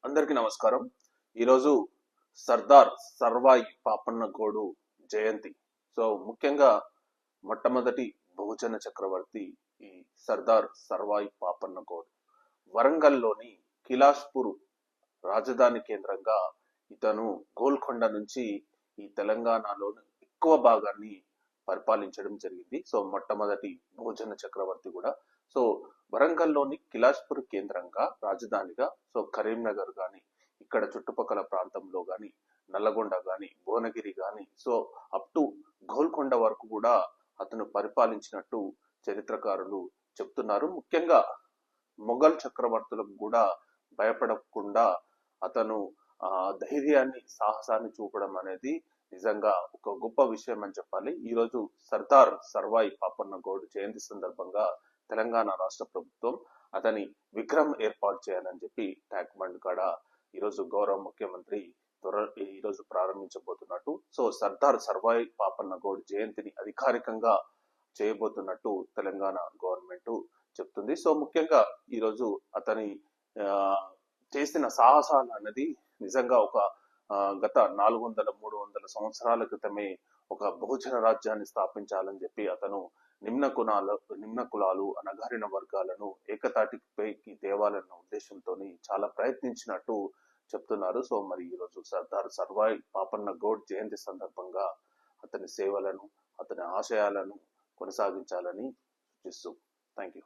అందరికీ నమస్కారం. ఈరోజు సర్దార్ సర్వాయి పాపన్న గౌడు జయంతి. సో ముఖ్యంగా మొట్టమొదటి బహుజన చక్రవర్తి ఈ సర్దార్ సర్వాయి పాపన్న గౌడు. వరంగల్లోని కిలాష్పూర్ రాజధాని కేంద్రంగా ఇతను గోల్కొండ నుంచి ఈ తెలంగాణలోని ఎక్కువ భాగాన్ని పరిపాలించడం జరిగింది. సో మొట్టమొదటి బహుజన చక్రవర్తి కూడా. సో వరంగల్లోని కిలాష్పూర్ కేంద్రంగా రాజధానిగా సో కరీంనగర్ గాని ఇక్కడ చుట్టుపక్కల ప్రాంతంలో గాని నల్లగొండ గాని భువనగిరి గాని సో అప్ టు గోల్కొండ వరకు కూడా అతను పరిపాలించినట్టు చరిత్రకారులు చెప్తున్నారు. ముఖ్యంగా మొఘల్ చక్రవర్తులకు కూడా భయపడకుండా అతను ధైర్యాన్ని సాహసాన్ని చూపడం అనేది నిజంగా ఒక గొప్ప విషయం అని చెప్పాలి. ఈ రోజు సర్దార్ సర్వాయి పాపన్న గౌడ్ జయంతి సందర్భంగా తెలంగాణ రాష్ట్ర ప్రభుత్వం అతని విగ్రహం ఏర్పాటు చేయాలని చెప్పి ట్యాంక్ బండ్ కాడ ఈరోజు గౌరవ ముఖ్యమంత్రి ఈరోజు ప్రారంభించబోతున్నట్టు. సో సర్దార్ సర్వాయి పాపన్న గౌడ్ జయంతిని అధికారికంగా చేయబోతున్నట్టు తెలంగాణ గవర్నమెంట్ చెప్తుంది. సో ముఖ్యంగా ఈరోజు అతని చేసిన సాహసాలు అన్నది నిజంగా ఒక గత 400-300 సంవత్సరాల క్రితమే ఒక బహుజన రాజ్యాన్ని స్థాపించాలని చెప్పి అతను నిమ్న కులాలు అణగారిన వర్గాలను ఏకతాటిపైకి తేవాలన్న ఉద్దేశంతో చాలా ప్రయత్నించినట్టు చెప్తున్నారు. సో మరి ఈరోజు సర్దార్ సర్వాయి పాపన్న గౌడ్ జయంతి సందర్భంగా అతని సేవలను అతని ఆశయాలను కొనసాగించాలని సూచిస్తూ థ్యాంక్ యూ.